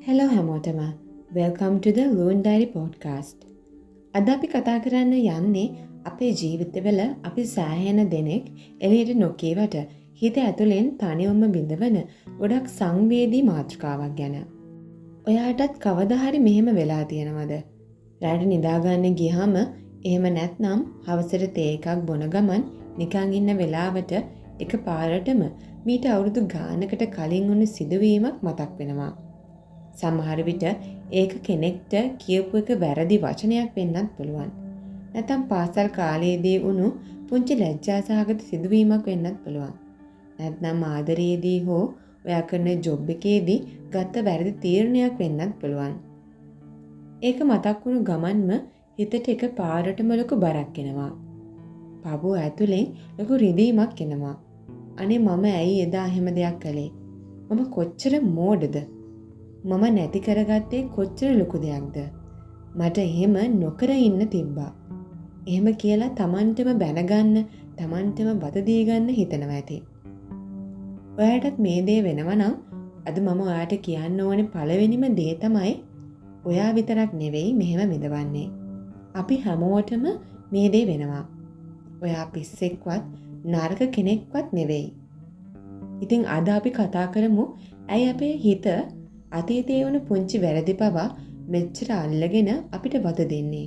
Hello හැමෝටම. Welcome to the Loon Diary podcast. අද අපි කතා කරන්න යන්නේ අපේ ජීවිතවල අපි සෑහෙන දෙනෙක් එළියට නොකියවට හිත ඇතුලෙන් තනිවම බිඳවන ගොඩක් සංවේදී මාතෘකාවක් ගැන. ඔයාටත් කවදා හරි මෙහෙම වෙලා තියෙනවද? රාත්‍රී නිදාගන්න ගියාම එහෙම නැත්නම් හවසට තේ එකක් බොන ගමන් නිකන් ඉන්න වෙලාවට එකපාරටම මීට අවුරුදු ගානකට කලින් වුණු සිදුවීමක් මතක් වෙනවා. සමහර විට ඒක කෙනෙක්ට කියපු එක වැරදි වචනයක් වෙන්නත් පුළුවන්. නැත්නම් පාසල් කාලයේදී වුණු පුංචි ලැජ්ජාසහගත සිදුවීමක් වෙන්නත් පුළුවන්. නැත්නම් ආදරයේදී හෝ ඔයා කරන ජොබ් එකේදී ගත්ත වැරදි තීරණයක් වෙන්නත් පුළුවන්. ඒක මතක් වුණු ගමන්ම හිතට එක පාරටම ලොකු බරක් එනවා. පපුව ඇතුලෙන් ලොකු රිදීමක් එනවා. අනේ මම ඇයි එදා එහෙම දෙයක් කළේ? මම කොච්චර මෝඩද? මම නැති කරගත්තේ කොච්චර ලොකු දෙයක්ද? මට එහෙම නොකර ඉන්න තිබ්බා. එහෙම කියලා Tamanටම බැනගන්න, Tamanටම වද දී ගන්න හිතනවා ඇති. ඔයාටත් මේ දේ වෙනවා නම් අද මම ඔයාට කියන්න ඕනේ පළවෙනිම දේ තමයි ඔයා විතරක් නෙවෙයි මෙහෙම මිදවන්නේ. අපි හැමෝටම මේ දේ වෙනවා. ඔයා පිස්සෙක්වත් නරක කෙනෙක්වත් නෙවෙයි. ඉතින් අද අපි කතා කරමු ඇයි අපේ හිත අතීතයේ වුණු පුංචි වැරදි පවා මෙච්චර අල්ලගෙන අපිට වද දෙන්නේ.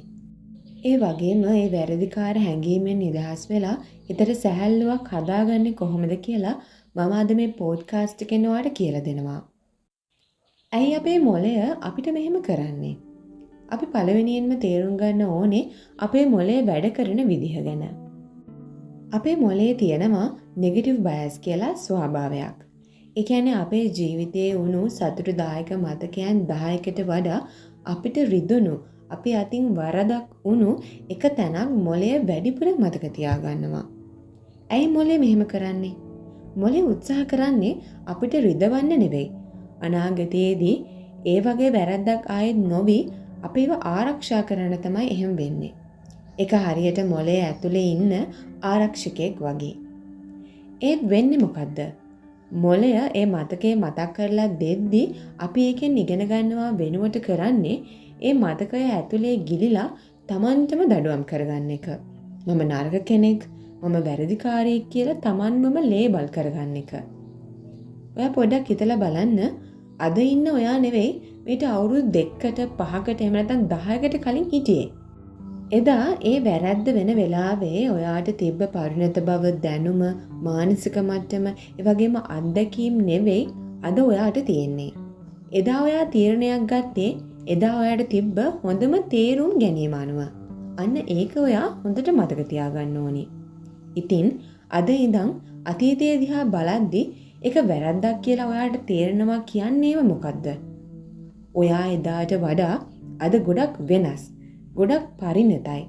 ඒ වගේම ඒ වැරදිකාර හැඟීමෙන් නිදහස් වෙලා හිතට සැහැල්ලුවක් හදාගන්නේ කොහොමද කියලා මම අද මේ පොඩ්කාස්ට් එකෙන් ඔයාලට කියලා දෙනවා. ඇයි අපේ මොළය අපිට මෙහෙම කරන්නේ? අපි පළවෙනියෙන්ම තේරුම් ගන්න ඕනේ අපේ මොළය වැඩ කරන විදිහ ගැන. අපේ මොළයේ තියෙනවා නෙගටිව් බයස් කියලා ස්වභාවයක්. ඒ කියන්නේ අපේ ජීවිතයේ වුණු සතුටුදායක මතකයන් 10කට වඩා අපිට රිදුණු අපි අතින් වරදක් වුණු එක තැනක් මොළය වැඩිපුර මතක තියාගන්නවා. ඇයි මොළය මෙහෙම කරන්නේ? මොළය උත්සාහ කරන්නේ අපිට රිදවන්න නෙවෙයි. අනාගතයේදී ඒ වගේ වැරද්දක් ආයෙත් නොවි අපිව ආරක්ෂා කරන්න තමයි එහෙම වෙන්නේ. ඒක හරියට මොළයේ ඇතුලේ ඉන්න ආරක්ෂකයෙක් වගේ. ඒත් වෙන්නේ මොකද්ද? මොළය ඒ මතකේ මතක් කරලා දෙද්දි අපි ඒකෙන් ඉගෙන ගන්නවා වෙනුවට කරන්නේ ඒ මතකය ඇතුලේ ගිලිලා Tamanටම දඩුවම් කරගන්න එක. මම නරක කෙනෙක්, මම වැරදිකාරයෙක් කියලා Tamanමම ලේබල් කරගන්න එක. ඔයා පොඩ්ඩක් හිතලා බලන්න අද ඉන්න ඔයා නෙවෙයි මේට අවුරුදු 2කට 5කට එහෙම නැත්නම් 10කට කලින් හිටියේ. එදා ඒ වැරද්ද වෙන වෙලාවේ ඔයාට තිබ්බ පරිණත බව, දැනුම, මානසික මට්ටම, ඒ වගේම අත්දැකීම් නෙවෙයි අද ඔයාට තියෙන්නේ. එදා ඔයා තීරණයක් ගත්තේ එදා ඔයාට තිබ්බ හොඳම තේරුම් ගැනීම අනුව. අන්න ඒක ඔයා හොඳට මතක තියාගන්න ඕනි. ඉතින් අද ඉඳන් අතීතයේ දිහා බලද්දි ඒක වැරද්දක් කියලා ඔයාට තේරෙනවා කියන්නේම මොකද්ද? ඔයා එදාට වඩා අද ගොඩක් වෙනස්. ගොඩක් පරිණතයි.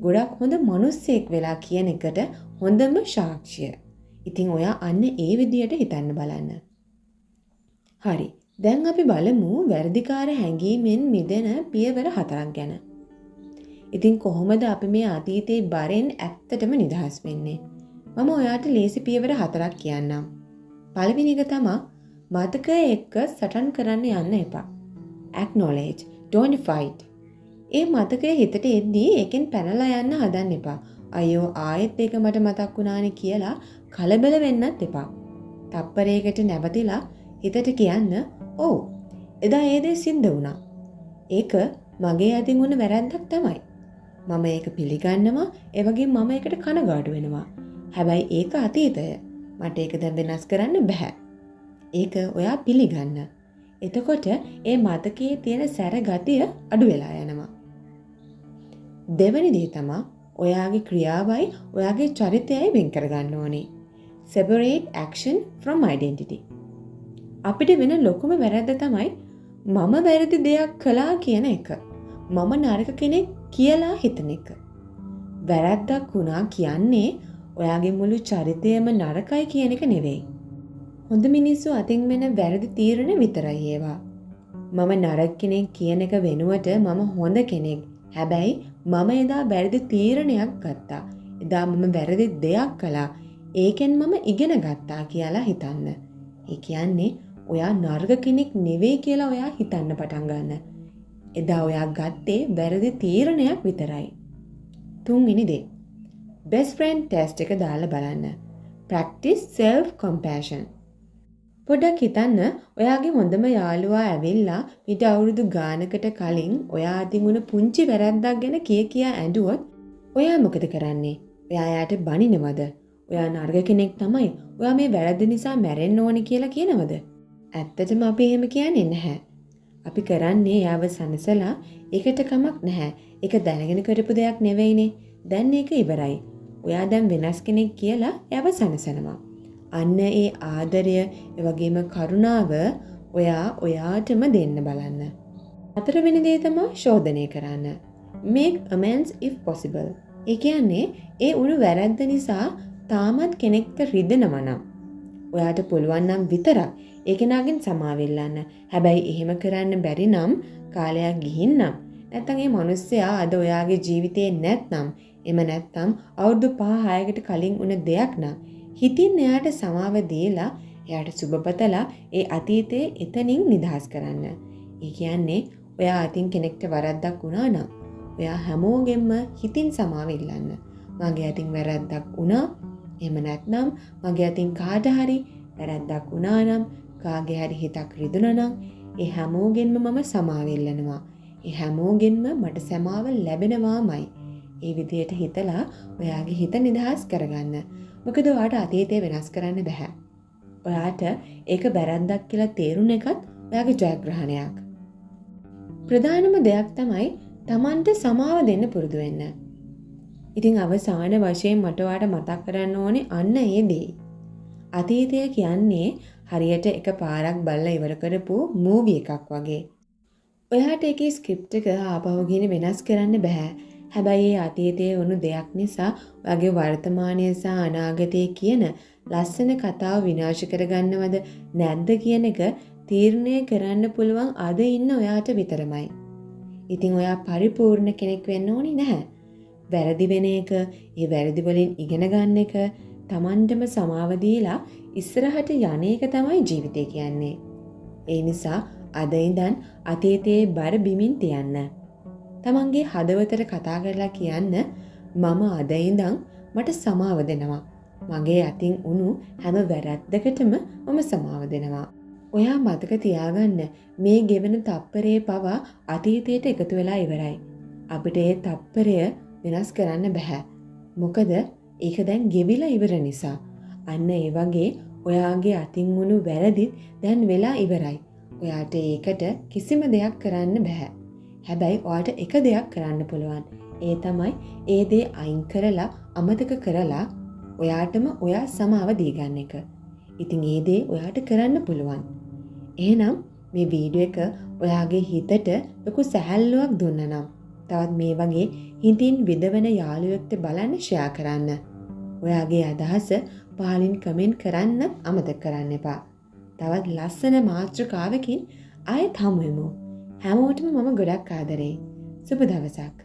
ගොඩක් හොඳ මිනිස්සෙක් වෙලා කියන එකට හොඳම සාක්ෂිය. ඉතින් ඔයා අන්න ඒ විදියට හිතන්න බලන්න. හරි. දැන් අපි බලමු වැරදිකාර හැඟීමෙන් මිදෙන පියවර 4ක් ගැන. ඉතින් කොහොමද අපි මේ අතීතයේ බරෙන් ඇත්තටම නිදහස් වෙන්නේ? මම ඔයාට ලේසි පියවර 4ක් කියන්නම්. පළවෙනි එක තමයි මතකය එක්ක සටන් කරන්න යන්න එපා. Acknowledge, don't fight. ඒ මතකය හිතට එද්දී ඒකෙන් පැනලා යන්න හදන්න එපා. අයියෝ ආයෙත් ඒක මට මතක් වුණානේ කියලා කලබල වෙන්නත් එපා. තප්පරයකට නැවතිලා හිතට කියන්න, "ඔව්, එදා ඒ දේ සිද්ධ වුණා. ඒක මගේ අතින් වුණ වැරද්දක් තමයි. මම ඒක පිළිගන්නවා, ඒ වගේම මම ඒකට කනගාටු වෙනවා. හැබැයි ඒක අතීතය. මට ඒක දැන් වෙනස් කරන්න බෑ." ඒක ඔයා පිළිගන්න. එතකොට ඒ මතකයේ තියෙන සැර ගතිය අඩු වෙලා යනවා. දෙවැනි දේ තමයි ඔයාගේ ක්‍රියාවයි ඔයාගේ චරිතයයි වෙන් කරගන්න ඕනේ. Separate action from identity. අපිට වෙන ලොකුම වැරද්ද තමයි මම වැරදි දෙයක් කළා කියන එක. මම නරක කෙනෙක් කියලා හිතන එක. වැරද්දක් වුණා කියන්නේ ඔයාගේ මුළු චරිතයම නරකයි කියන එක නෙවෙයි. හොඳ මිනිස්සු අතින් වෙන වැරදි තීරණ විතරයි ඒවා. මම නරක කෙනෙක් කියන එක වෙනුවට මම හොඳ කෙනෙක්. හැබැයි මම එදා වැරදි තීරණයක් ගත්තා. එදා මම වැරදි දෙයක් කළා. ඒකෙන් මම ඉගෙන ගත්තා කියලා හිතන්න. ඒ කියන්නේ ඔයා නරක කෙනෙක් නෙවෙයි කියලා ඔයා හිතන්න පටන් ගන්න. එදා ඔයා ගත්තේ වැරදි තීරණයක් විතරයි. 3 වෙනි දේ. best friend test එක දාලා බලන්න. practice self compassion. පොඩ්ඩක් හිතන්න ඔයාගේ හොඳම යාළුවා ඇවිල්ලා ඊට අවුරුදු ගානකට කලින් ඔයා අතින් වුණ පුංචි වැරැද්දක් ගැන කියා ඇඬුවොත් ඔයා මොකද කරන්නේ? ඔයා යාට බනිනවද? ඔයා නරක කෙනෙක් තමයි. ඔයා මේ වැරද්ද නිසා මැරෙන්න ඕනේ කියලා කියනවද? ඇත්තටම අපි එහෙම කියන්නේ නැහැ. අපි කරන්නේ යාව සනසලා ඒකට කමක් නැහැ. ඒක දැනගෙන කරපු දෙයක් නෙවෙයිනේ. දැන් ඒක ඉවරයි. ඔයා දැන් වෙනස් කෙනෙක් කියලා යාව සනසනවා. අන්න ඒ ආදරය, ඒ වගේම කරුණාව ඔයාටම දෙන්න බලන්න. 4 වෙනි දේ තමයි ශෝධනය කරන්න. Make amends if possible. ඒ කියන්නේ ඒ උණු වැරද්ද නිසා තාමත් කෙනෙක්ට රිදෙනවා නම් ඔයාට පුළුවන් නම් විතරක් ඒ කෙනාගෙන් සමාව ඉල්ලන්න. හැබැයි එහෙම කරන්න බැරි නම් කාලයක් ගිහින් නම් නැත්නම් ඒ මිනිස්සයා අද ඔයාගේ ජීවිතේ නැත්නම් එම නැත්නම් අවුරුදු 5-6කට කලින් වුණ දෙයක් නම් හිතින් එයාට සමාව දීලා එයාට සුබපතලා ඒ අතීතයේ එතනින් නිදහස් කරන්න. ඒ කියන්නේ ඔයා අතින් කෙනෙක්ට වරද්දක් වුණා නම් ඔයා හැමෝගෙම හිතින් සමාව ඉල්ලන්න. මගේ අතින් වැරද්දක් වුණා. එහෙම නැත්නම් මගේ අතින් කාට හරි වැරද්දක් වුණා නම් කාගේ හරි හිතක් රිදුණා නම් ඒ හැමෝගෙන්ම මම සමාව ඉල්ලනවා. ඒ හැමෝගෙන්ම මට සමාව ලැබෙනවාමයි. ඒ විදියට හිතලා ඔයාගේ හිත නිදහස් කරගන්න. මොකද ඔයාට අතීතේ වෙනස් කරන්න බෑ. ඔයාට ඒක වැරද්දක් කියලා තේරුණ එකත් ඔයාගේ ජයග්‍රහණයක්. ප්‍රධානම දෙයක් තමයි Tamanට සමාව දෙන්න පුරුදු වෙන්න. ඉතින් අවසාන වශයෙන් මට ඔයාට මතක් කරන්න ඕනේ අන්න ඒ දේ. අතීතය කියන්නේ හරියට එක පාරක් බලලා ඉවර කරපු මූවි එකක් වගේ. ඔයාට ඒකේ ස්ක්‍රිප්ට් එක ආපහු ගිහින් වෙනස් කරන්න බෑ. හැබැයි ඒ අතීතයේ වුණු දෙයක් නිසා ඔයාගේ වර්තමානය සහ අනාගතය කියන ලස්සන කතාව විනාශ කරගන්නවද නැද්ද කියන එක තීරණය කරන්න පුළුවන් අද ඉන්න ඔයාට විතරමයි. ඉතින් ඔයා පරිපූර්ණ කෙනෙක් වෙන්න ඕනි නැහැ. වැරදි වෙන එක, ඒ වැරදි වලින් ඉගෙන ගන්න එක, Tamanටම සමාව දීලා ඉස්සරහට යන එක තමයි ජීවිතය කියන්නේ. ඒ නිසා අද ඉඳන් අතීතයේ බර බිමින් තියන්න. තමන්ගේ හදවතට කතා කරලා කියන්න මම අද ඉඳන් මට සමාව දෙනවා. මගේ අතින් උණු හැම වැරැද්දකටම මම සමාව දෙනවා. ඔයා මතක තියාගන්න මේ ගෙවන තප්පරේ පවා අතීතයට එකතු වෙලා ඉවරයි. අපිට ඒ තප්පරය වෙනස් කරන්න බෑ. මොකද ඒක දැන් ගෙවිලා ඉවර නිසා. අන්න ඒ වගේ ඔයාගේ අතින් උණු වැරදිත් දැන් වෙලා ඉවරයි. ඔයාට ඒකට කිසිම දෙයක් කරන්න බෑ. හැබැයි ඔයාට එක දෙයක් කරන්න පුළුවන්. ඒ තමයි ඒ දේ අයින් කරලා අමතක කරලා ඔයාටම ඔයා සමාව දී ගන්න එක. ඉතින් ඒ දේ ඔයාට කරන්න පුළුවන්. එහෙනම් මේ වීඩියෝ එක ඔයාගේ හිතට ලොකු සැහැල්ලුවක් දුන්නා නම් තවත් මේ වගේ හිතින් විදවන යාළුවෙක්ට බලන්න ෂෙයා කරන්න. ඔයාගේ අදහස පහලින් කමෙන්ට් කරන්න අමතක කරන්න එපා. තවත් ලස්සන මාතෘකාවකින් ආයෙත් හමු වෙමු. හැමෝටම මම ගොඩක් ආදරෙයි. සුබ දවසක්.